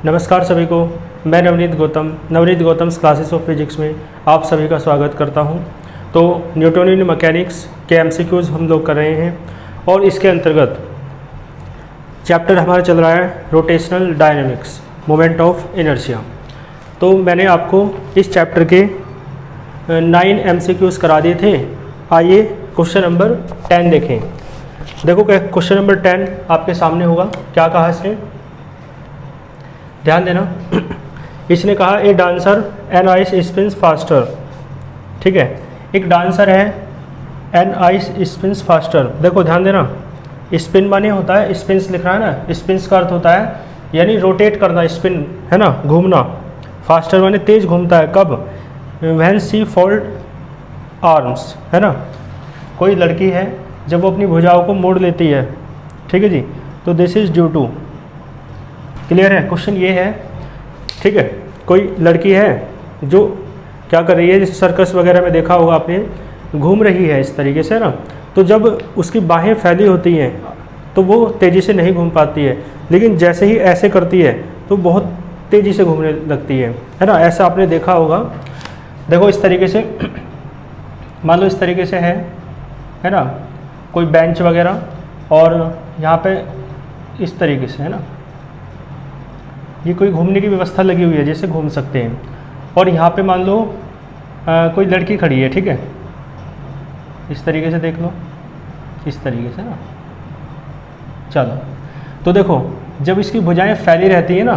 नमस्कार सभी को। मैं Navneet Gautam classes of physics में आप सभी का स्वागत करता हूं। तो न्यूटोनियन मैकेनिक्स के एमसीक्यूज़ हम लोग कर रहे हैं और इसके अंतर्गत चैप्टर हमारा चल रहा है rotational dynamics, moment of inertia. तो मैंने आपको इस चैप्टर के 9 एमसीक्यूज़ करा दिए थे। आइए क्वेश्चन नंबर 10 देखें। देखो क्वेश्चन नंबर 10 आपके सामने होगा। क्या कहा इसने, ध्यान देना। इसने कहा a dancer on ice spins faster. ठीक है, एक डांसर है, एन आइस स्पिन्स फास्टर। देखो ध्यान देना, स्पिन माने होता है, स्पिन्स लिख रहा है ना, स्पिन्स का अर्थ होता है यानी रोटेट करना, स्पिन है ना, घूमना। फास्टर माने तेज घूमता है। कब? व्हेन शी फोल्ड आर्म्स, है ना। कोई लड़की है, जब वो अपनी भुजाओं को मोड़ लेती है, ठीक है जी, तो this is due to. Clear है? क्वेश्चन ये है, ठीक है। कोई लड़की है जो क्या कर रही है, जैसे सर्कस वगैरह में देखा होगा आपने, घूम रही है इस तरीके से ना। तो जब उसकी बाहें फैली होती हैं तो वो तेज़ी से नहीं घूम पाती है, लेकिन जैसे ही ऐसे करती है तो बहुत तेज़ी से घूमने लगती है ना। ऐसा आपने देखा होगा। देखो इस तरीके से, मान लो इस तरीके से है ना, कोई बेंच वगैरह, और यहाँ पे इस तरीके से, है ना, ये कोई घूमने की व्यवस्था लगी हुई है, जैसे घूम सकते हैं। और यहाँ पे मान लो कोई लड़की खड़ी है, ठीक है, इस तरीके से देख लो, इस तरीके से ना। चलो, तो देखो जब इसकी भुजाएं फैली रहती है ना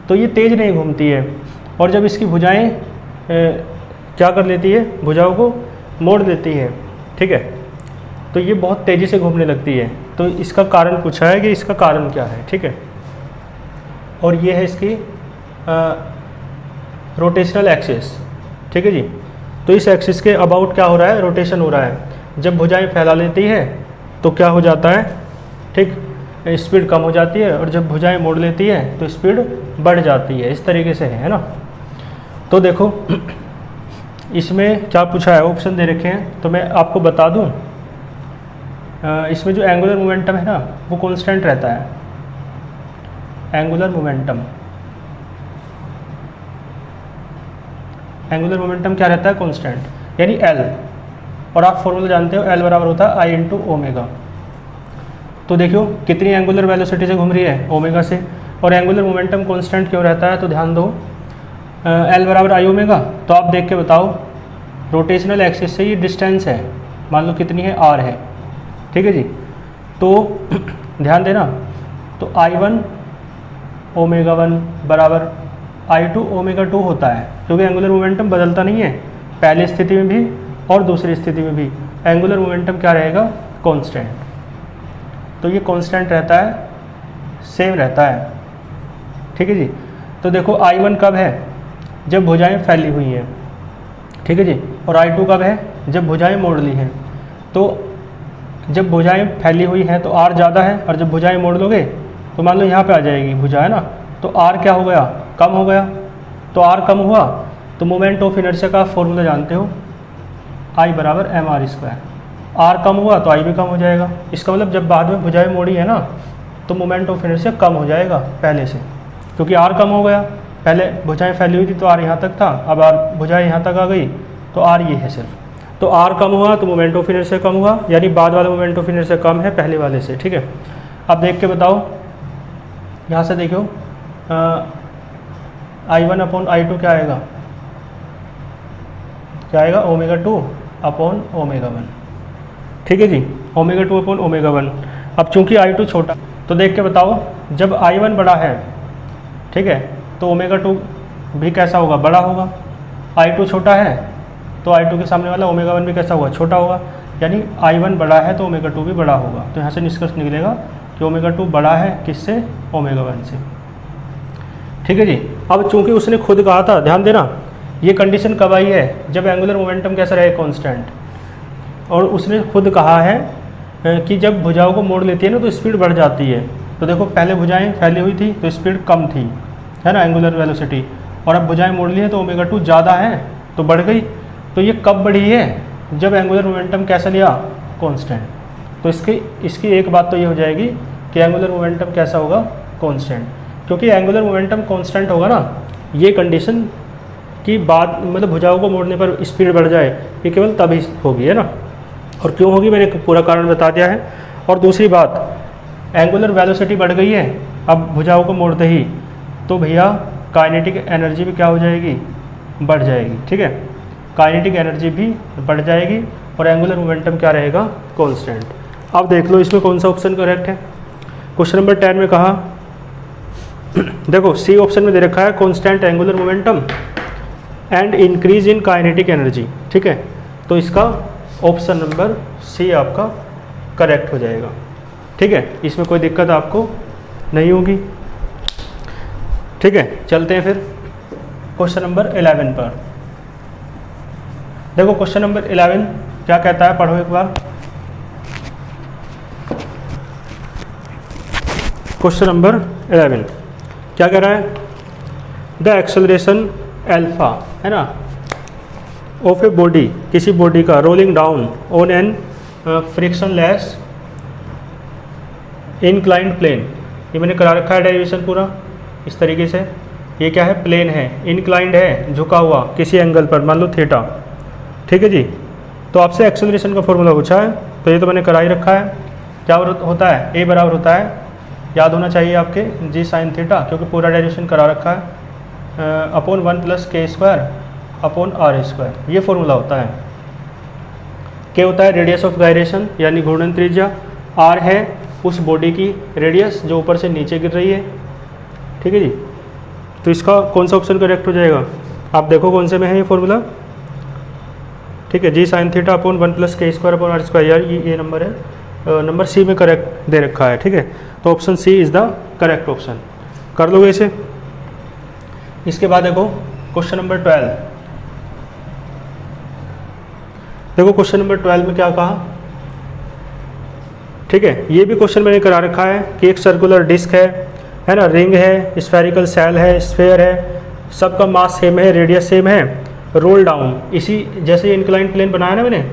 तो ये तेज़ नहीं घूमती है, और जब इसकी भुजाएं क्या कर लेती है, भुजाओं को मोड़ देती है, ठीक है, तो ये बहुत तेज़ी से घूमने लगती है। तो इसका कारण पूछा है कि इसका कारण क्या है, ठीक है। और ये है इसकी रोटेशनल एक्सिस, ठीक है जी। तो इस एक्सिस के अबाउट क्या हो रहा है, रोटेशन हो रहा है। जब भुजाएं फैला लेती है तो क्या हो जाता है, ठीक, स्पीड कम हो जाती है, और जब भुजाएं मोड़ लेती है तो स्पीड बढ़ जाती है। इस तरीके से है ना। तो देखो इसमें क्या पूछा है, ऑप्शन दे रखे हैं, तो मैं आपको बता दूं। इसमें जो एंगुलर मोमेंटम है ना वो कांस्टेंट रहता है। एंगुलर मोमेंटम क्या रहता है, कांस्टेंट, यानी एल। और आप फॉर्मूला जानते हो, एल बराबर होता है आई इंटू ओमेगा। तो देखो कितनी एंगुलर वेलोसिटी से घूम रही है, ओमेगा से। और एंगुलर मोमेंटम कांस्टेंट क्यों रहता है, तो ध्यान दो, एल बराबर आई ओमेगा। तो आप देख के बताओ, रोटेशनल एक्सिस से ये डिस्टेंस है, मान लो कितनी है, आर है, ठीक है जी। तो ध्यान देना, तो I1 ओमेगा 1 बराबर I2 ओमेगा 2 होता है, क्योंकि एंगुलर मोमेंटम बदलता नहीं है, पहली स्थिति में भी और दूसरी स्थिति में भी एंगुलर मोमेंटम क्या रहेगा, कांस्टेंट। तो ये कांस्टेंट रहता है, सेम रहता है, ठीक है जी। तो देखो I1 कब है, जब भुजाएं फैली हुई हैं, ठीक है जी। और I2 कब है, जब भुजाएं मोड़ ली हैं। तो जब भुजाएं फैली हुई हैं तो R ज़्यादा है, और जब भुजाएं मोड़ लोगे तो मान लो यहाँ पे आ जाएगी भुजा, है ना, तो R क्या हो गया, कम हो गया। तो R कम हुआ तो मोमेंट ऑफ इनर्शिया का फॉर्मूला जानते हो, I बराबर mr²। R कम हुआ तो I भी कम हो जाएगा। इसका मतलब जब बाद में भुजाएं मोड़ी है ना तो मोमेंट ऑफ इनर्शिया कम हो जाएगा पहले से, क्योंकि R कम हो गया। पहले भुजाएं फैली हुई थी तो R यहाँ तक था, अब R भुजाएं यहाँ तक आ गई तो R ये है सिर्फ। तो R कम हुआ तो मोमेंट ऑफ इनर्शिया कम हुआ, यानी बाद वाला मोमेंट ऑफ इनर्शिया कम है पहले वाले से, ठीक है। अब देख के बताओ, यहाँ से देखो I1 अपॉन I2 क्या आएगा, क्या आएगा, ओमेगा 2 अपॉन ओमेगा 1, ठीक है जी, ओमेगा 2 अपॉन ओमेगा 1। अब चूंकि I2 छोटा, तो देख के बताओ, जब I1 बड़ा है, ठीक है, तो ओमेगा 2 भी कैसा होगा, बड़ा होगा। I2 छोटा है तो I2 के सामने वाला ओमेगा 1 भी कैसा होगा, छोटा होगा। यानी I1 बड़ा है तो ओमेगा 2 भी बड़ा होगा। तो यहाँ से निष्कर्ष निकलेगा कि ओमेगा 2 बड़ा है किससे, ओमेगा 1 से, ठीक है जी। अब चूंकि उसने खुद कहा था, ध्यान देना, ये कंडीशन कब आई है, जब एंगुलर मोमेंटम कैसा रहे, कांस्टेंट। और उसने खुद कहा है कि जब भुजाओं को मोड़ लेती है ना तो स्पीड बढ़ जाती है। तो देखो पहले भुजाएं फैली हुई थी तो स्पीड कम थी, है ना, एंगुलर वेलोसिटी, और अब भुजाएं मोड़ ली है तो ओमेगा 2 ज़्यादा है तो बढ़ गई। तो ये कब बढ़ी है, जब एंगुलर मोमेंटम कैसा लिया, कांस्टेंट। तो इसकी एक बात तो ये हो जाएगी कि एंगुलर मोमेंटम कैसा होगा, कांस्टेंट। क्योंकि एंगुलर मोमेंटम कांस्टेंट होगा ना, ये कंडीशन की बात मतलब भुजाओं को मोड़ने पर स्पीड बढ़ जाए, ये केवल तभी होगी, है ना। और क्यों होगी मैंने पूरा कारण बता दिया है। और दूसरी बात, एंगुलर वेलोसिटी बढ़ गई है अब भुजाओं को मोड़ते ही, तो भैया काइनेटिक एनर्जी भी क्या हो जाएगी, बढ़ जाएगी, ठीक है। काइनेटिक एनर्जी भी बढ़ जाएगी और एंगुलर मोमेंटम क्या रहेगा, कांस्टेंट। अब देख लो इसमें कौन सा ऑप्शन करेक्ट है। क्वेश्चन नंबर 10 में कहा, देखो सी ऑप्शन में दे रखा है constant angular momentum and increase in kinetic energy, ठीक है। तो इसका ऑप्शन नंबर सी आपका करेक्ट हो जाएगा, ठीक है। इसमें कोई दिक्कत आपको नहीं होगी, ठीक है। चलते हैं फिर क्वेश्चन नंबर 11 पर। देखो क्वेश्चन नंबर 11 क्या कहता है, पढ़ो एक बार। क्वेश्चन नंबर 11 क्या कह रहा है, द एक्सेलरेशन एल्फा, है ना, ऑफ ए बॉडी, किसी बॉडी का rolling down on an frictionless inclined plane. ये मैंने करा रखा है डेरिवेशन पूरा इस तरीके से। ये क्या है, प्लेन है, इंक्लाइंड है, झुका हुआ किसी एंगल पर, मान लो थीटा, ठीक है जी। तो आपसे एक्सेलरेशन का फॉर्मूला पूछा है, तो ये तो मैंने करा ही रखा है। क्या होता है, ए बराबर होता है, याद होना चाहिए आपके, जी साइन थीटा, क्योंकि पूरा डेरिवेशन करा रखा है, अपॉन 1 + k² अपॉन r², ये फॉर्मूला होता है। के होता है रेडियस ऑफ गायरेशन यानी घूर्णन त्रिज्या, r है उस बॉडी की रेडियस जो ऊपर से नीचे गिर रही है, ठीक है जी। तो इसका कौन सा ऑप्शन करेक्ट हो जाएगा, आप देखो कौन से में है ये फॉर्मूला, ठीक है। G sine theta upon 1 + k² upon r², यार ये नंबर है, नंबर सी में करेक्ट दे रखा है, ठीक है। तो option C is the correct option, कर लोगे इसे। इसके बाद देखो क्वेश्चन नंबर 12, देखो क्वेश्चन नंबर 12 में क्या कहा, ठीक है। ये भी क्वेश्चन मैंने करा रखा है कि एक सर्कुलर डिस्क है ना, रिंग है, स्फेरिकल सेल है, स्फेयर है, सबका मास सेम है, रेडियस सेम है, रोल डाउन, इसी जैसे इंक्लाइन प्लेन बनाया ना मैंने,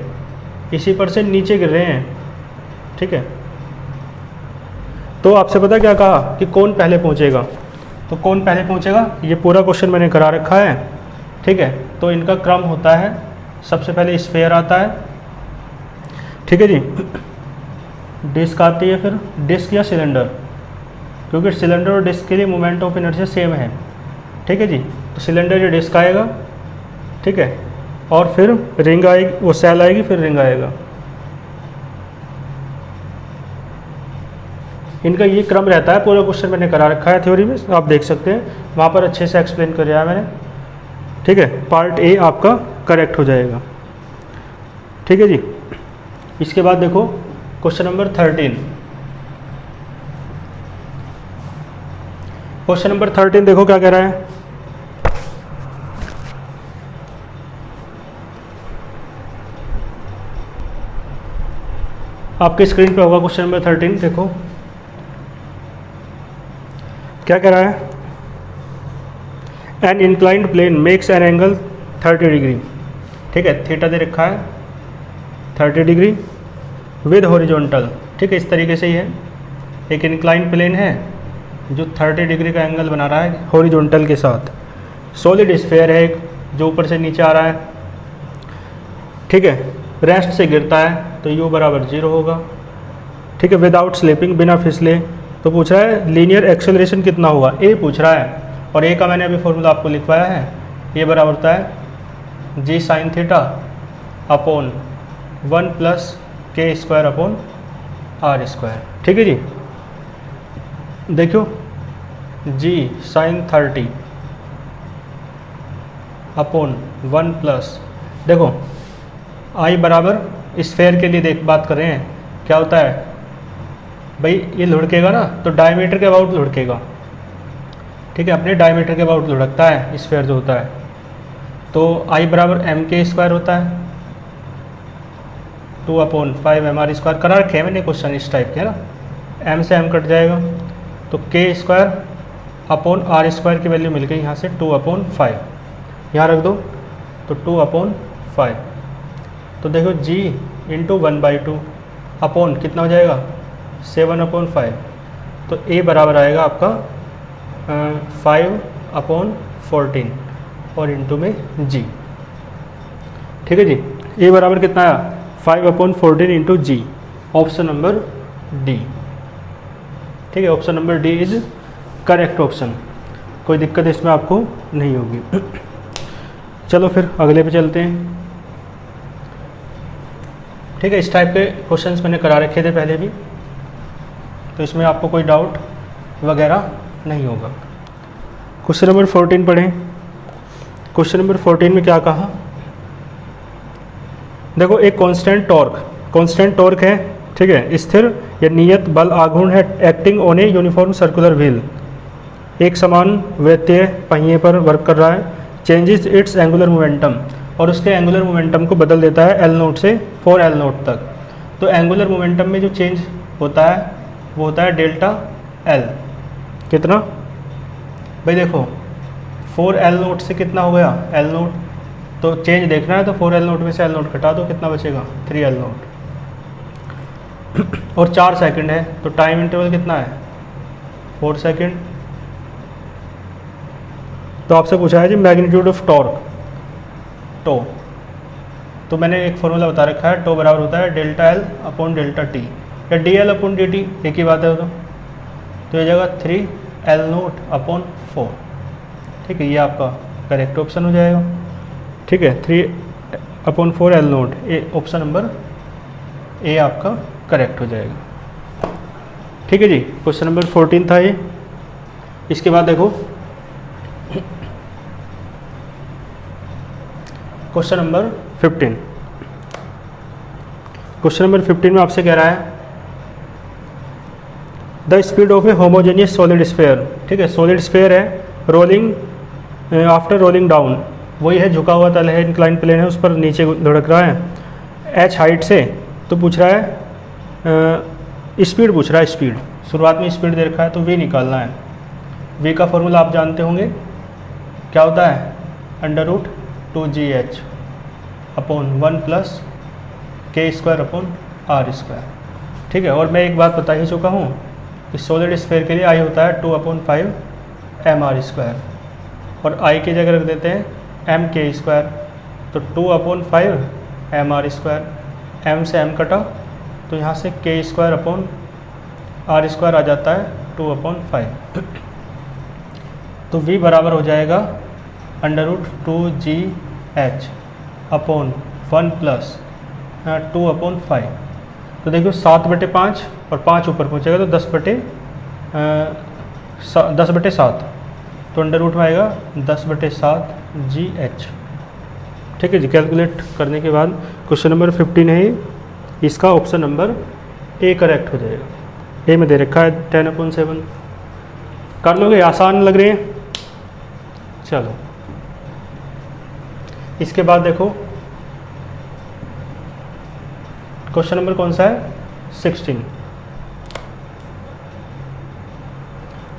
इसी पर से नीचे गिर रहे हैं, ठीक है। तो आपसे पता क्या कहा कि कौन पहले पहुंचेगा, तो कौन पहले पहुंचेगा, ये पूरा क्वेश्चन मैंने करा रखा है, ठीक है। तो इनका क्रम होता है, सबसे पहले स्फेयर आता है, ठीक है जी, डिस्क आती है, फिर डिस्क या सिलेंडर, क्योंकि सिलेंडर और डिस्क के लिए मोमेंट ऑफ इनर्शिया सेम है, ठीक है जी। तो सिलेंडर या डिस्क आएगा, ठीक है, और फिर रिंग आएगी, वो सेल आएगी, फिर रिंग आएगा। इनका ये क्रम रहता है, पूरा क्वेश्चन मैंने करा रखा है थ्योरी में, आप देख सकते हैं, वहाँ पर अच्छे से एक्सप्लेन कर दिया मैंने, ठीक है। पार्ट ए आपका करेक्ट हो जाएगा, ठीक है जी। इसके बाद देखो क्वेश्चन नंबर 13, क्वेश्चन नंबर 13 देखो क्या कह रहा है, आपके स्क्रीन पे होगा क्वेश्चन नंबर 13, देखो क्या कह रहा है, an inclined plane makes an angle 30 degree, ठीक है, थीटा दे रखा है 30 डिग्री विद हॉरिजॉन्टल, ठीक है, इस तरीके से ही है, एक इंक्लाइंड प्लेन है जो 30 डिग्री का एंगल बना रहा है हॉरिजॉन्टल के साथ, सॉलिड स्फीयर है एक जो ऊपर से नीचे आ रहा है, ठीक है, रेस्ट से गिरता है तो u बराबर 0 होगा, ठीक है, विदाउट स्लिपिंग, बिना फिसले। तो पूछ रहा है लीनियर एक्सेलरेशन कितना होगा, ए पूछ रहा है, और ए का मैंने अभी फॉर्मूला आपको लिखवाया है, ये बराबर होता है g sine theta upon 1 + k² upon r², ठीक है जी। देखो जी साइन 30 अपॉन 1 प्लस, देखो आई बराबर स्फेयर के लिए बात कर रहे हैं, क्या होता है भाई, ये लुढ़केगा ना तो डायमीटर के अबाउट लुढ़केगा, ठीक है, अपने डायमीटर के अबाउट लुढ़कता है स्फेयर जो होता है। तो आई बराबर m² होता है, 2/5 mr² करा रखे हैं मैंने क्वेश्चन इस टाइप के, है ना, m से m कट जाएगा, तो k² अपॉन r² की वैल्यू मिल गई यहाँ से 2/5, यहाँ रख दो, तो 2/5, तो देखो g × 1/2 अपॉन कितना हो जाएगा 7/5, तो a बराबर आएगा आपका 5/14 और इंटू में जी। ठीक है जी, ए बराबर कितना आया 5/14 इंटू जी, ऑप्शन नंबर डी। ठीक है, option number D is correct option, कोई दिक्कत इसमें आपको नहीं होगी। चलो फिर अगले पे चलते हैं। ठीक है, इस टाइप के क्वेश्चंस मैंने करा रखे थे पहले भी, तो इसमें आपको कोई डाउट वगैरह नहीं होगा। क्वेश्चन नंबर 14 पढ़ें। क्वेश्चन नंबर 14 में क्या कहा, देखो एक कांस्टेंट टॉर्क है, ठीक है, स्थिर या नियत बल आघूर्ण है acting on a uniform circular wheel, एक समान वृत्तीय पहिए पर वर्क कर रहा है, चेंजेस इट्स एंगुलर मोमेंटम, और उसके एंगुलर मोमेंटम को बदल देता है L0 से 4L0 तक। तो एंगुलर मोमेंटम में जो चेंज होता है वो होता है डेल्टा L। कितना भाई, देखो 4L0 से कितना हो गया L0, तो चेंज देखना है तो 4L0 में से L0 घटा दो, कितना बचेगा 3L0 और 4 सेकंड है, तो टाइम इंटरवल कितना है 4 सेकंड। तो आपसे पूछा है जी मैग्नीट्यूड ऑफ टॉर्क, टो, तो मैंने एक फॉर्मूला बता रखा है, टो बराबर होता है delta l upon delta t या d l upon d t, एक ही बात है। तो ये जगह 3L0 अपॉन 4। ठीक है, ये आपका करेक्ट ऑप्शन हो जाएगा। ठीक है, 3/4L0, A option number A आपका करेक्ट हो जाएगा। ठीक है जी, क्वेश्चन नंबर 14 था ये। इसके बाद देखो क्वेश्चन नंबर 15। क्वेश्चन नंबर 15 में आपसे कह रहा है the speed of A homogeneous solid sphere. ठीक है, सॉलिड स्फीयर है, रोलिंग आफ्टर रोलिंग डाउन, वही है झुका हुआ तल है, इंक्लाइन प्लेन है, उस पर नीचे लुढ़क रहा है h हाइट से। तो पूछ रहा है स्पीड, पूछ रहा है स्पीड, शुरुआत में स्पीड दे रखा है तो v निकालना है। v का फॉर्मूला आप जानते होंगे, क्या होता है √2gh upon 1 + k² upon r²। ठीक है, और मैं एक बात बता ही चुका हूँ कि सॉलिड स्फीयर के लिए i होता है 2/5 mr², और i की जगह रख देते हैं mk², तो 2/5 mr², m से m कटा तो यहाँ से k² अपॉन r² आ जाता है 2/5। तो v बराबर हो जाएगा √2gh अपॉन 1 + 2/5। तो देखो 7/5 और 5 ऊपर पहुँचेगा तो 10/7, तो अंडर रूट में आएगा 10/7gh। ठीक है जी, कैलकुलेट करने के बाद क्वेश्चन नंबर 15 है, इसका ऑप्शन नंबर ए करेक्ट हो जाएगा। ए में दे रखा है 10/7। कर लोगे, आसान लग रहे हैं। चलो इसके बाद देखो क्वेश्चन नंबर कौन सा है 16।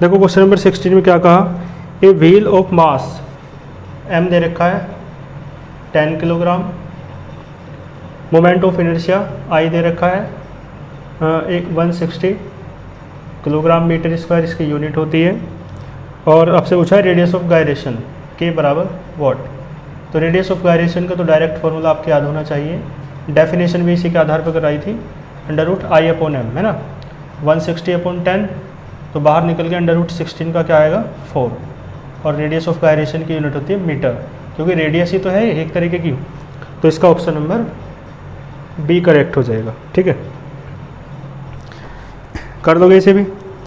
देखो क्वेश्चन नंबर 16 में क्या कहा, a wheel of mass m दे रखा है 10 kilogram, moment of inertia I दे रखा है 160 किलोग्राम मीटर स्क्वायर, इसकी यूनिट होती है। और आपसे पूछा है रेडियस ऑफ गायरेशन K बराबर वॉट। तो रेडियस ऑफ गायरेशन का तो डायरेक्ट फॉर्मूला आपको याद होना चाहिए, डेफिनेशन भी इसी के आधार पर कराई थी, √I/m है ना, 160/10, तो बाहर निकल के √16 का क्या आएगा 4, और रेडियस ऑफ गायरेशन की यूनिट होती है मीटर, क्योंकि रेडियस ही तो है एक तरीके की। तो इसका ऑप्शन नंबर बी करेक्ट हो जाएगा। ठीक है, कर दोगे इसे भी,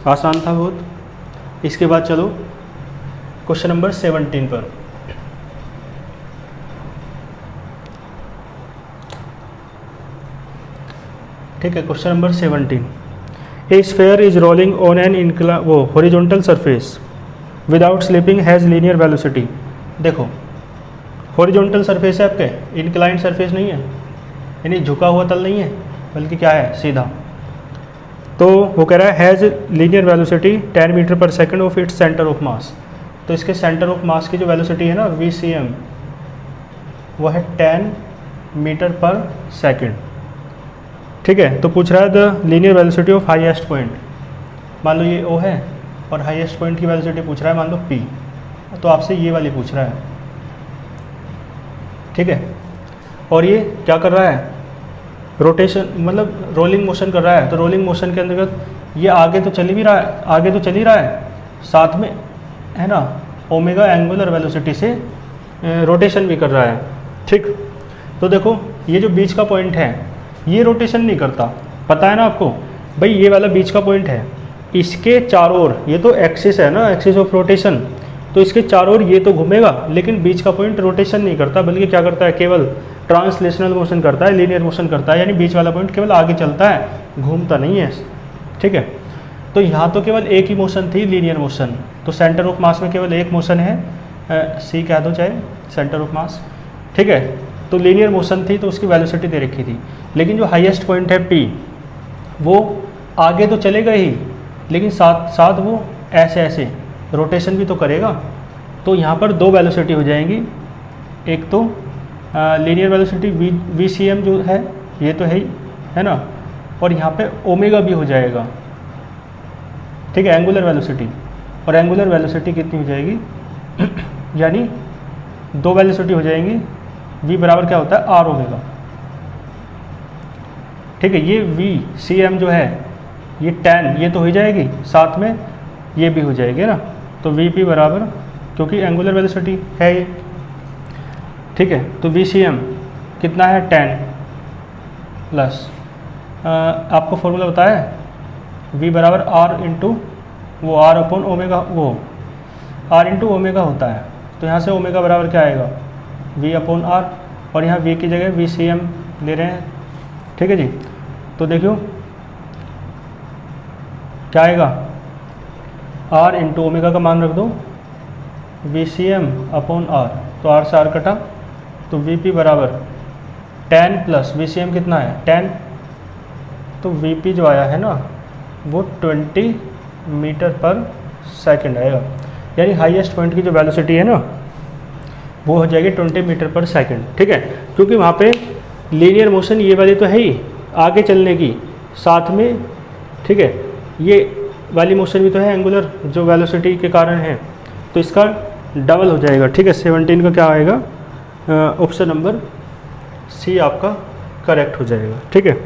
आसान था बहुत। इसके बाद चलो क्वेश्चन नंबर 17 पर। ठीक है, question number 17, a sphere is rolling on an horizontal surface without slipping has linear velocity. देखो हॉरिजॉन्टल सरफेस है आपके, इंक्लाइंड सरफेस नहीं है, यानी झुका हुआ तल नहीं है, बल्कि क्या है सीधा। तो वो कह रहा है हैज़ लीनियर वेलोसिटी 10 मीटर पर second of its centre of mass. तो इसके सेंटर ऑफ मास की जो वेलोसिटी है ना VCM, वो है 10 मीटर पर सेकंड। ठीक है, तो पूछ रहा है the linear velocity of highest point. मान लो ये O है और हाईएस्ट पॉइंट की वेलोसिटी पूछ रहा है मान लो p, तो आपसे ये वाली पूछ रहा है, ठीक है। और ये क्या कर रहा है, रोटेशन मतलब रोलिंग मोशन कर रहा है, तो रोलिंग मोशन के अंतर्गत ये आगे तो चल भी रहा है, आगे तो चल ही रहा है, साथ में है ना ओमेगा एंगुलर वेलोसिटी से रोटेशन भी कर रहा है, ठीक। तो देखो ये जो बीच का पॉइंट है ये रोटेशन नहीं करता, पता है ना आपको भाई, ये वाला बीच का पॉइंट है, इसके चारों ओर, ये तो एक्सिस है ना, एक्सिस ऑफ रोटेशन, तो इसके चारों ओर ये तो घूमेगा, लेकिन बीच का पॉइंट रोटेशन नहीं करता, बल्कि क्या करता है, केवल ट्रांसलेशनल मोशन करता है, लीनियर मोशन करता है, यानी बीच वाला पॉइंट केवल आगे चलता है, घूमता नहीं है, ठीक है। तो यहाँ तो केवल एक ही मोशन थी, लीनियर मोशन, तो सेंटर ऑफ मास में केवल एक मोशन है, सी कह दो चाहे, सेंटर ऑफ मास, ठीक है। तो लीनियर मोशन थी तो उसकी वेलोसिटी दे रखी थी, लेकिन जो हाईएस्ट पॉइंट है P, वो आगे तो चलेगा ही, लेकिन साथ साथ वो ऐसे ऐसे रोटेशन भी तो करेगा। तो यहाँ पर दो वेलोसिटी हो जाएंगी, एक तो linear velocity V C M जो है ये तो है ना, और यहाँ पे ओमेगा भी हो जाएगा, ठीक है, एंगुलर वेलोसिटी। और एंगुलर वेलोसिटी कितनी हो जाएगी यानी दो वेलोसिटी हो जाएंगी, v बराबर क्या होता है आर ओमेगा, ठीक है। ये वी सी एम जो है ये tan ये तो हो जाएगी, साथ में ये भी हो जाएगी ना, तो वी पी बराबर, क्योंकि एंगुलर वेलोसिटी है ये, ठीक है। तो वी सी एम कितना है tan प्लस आपको फॉर्मूला बताया है, v बराबर r इंटू वो r अपॉन ओमेगा, वो r इंटू ओमेगा होता है, तो यहाँ से ओमेगा बराबर क्या आएगा v अपॉन r, और यहाँ v की जगह वी सी एम ले रहे हैं, ठीक है जी। तो देखियो क्या आएगा, r इंटू ओमेगा का मान रख दो, V C M upon r, तो r से r कटा, तो वी पी बराबर tan plus V C M कितना है tan, तो वी पी जो आया है ना वो 20 मीटर पर सेकंड आएगा, यानी हाईएस्ट पॉइंट की जो वेलोसिटी है ना वो हो जाएगी 20 मीटर पर सेकंड, ठीक है। क्योंकि वहाँ पे लीनियर मोशन ये वाली तो है ही आगे चलने की, साथ में ठीक है ये वाली मोशन भी तो है एंगुलर जो वेलोसिटी के कारण है, तो इसका डबल हो जाएगा, ठीक है। 17 का क्या आएगा, ऑप्शन नंबर सी आपका करेक्ट हो जाएगा, ठीक है।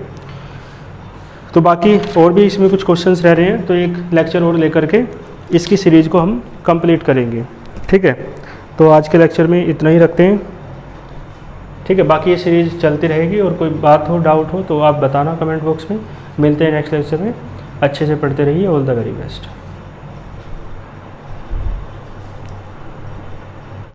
तो बाकी और भी इसमें कुछ क्वेश्चंस रह रहे हैं, तो एक लेक्चर और लेकर के इसकी सीरीज़ को हम कंप्लीट करेंगे, ठीक है। तो आज के लेक्चर में इतना ही रखते हैं, ठीक है। बाकी ये सीरीज़ चलती रहेगी, और कोई बात हो डाउट हो तो आप बताना कमेंट बॉक्स में। मिलते हैं नेक्स्ट लेक्चर में, अच्छे से पढ़ते रहिए, ऑल द वेरी बेस्ट।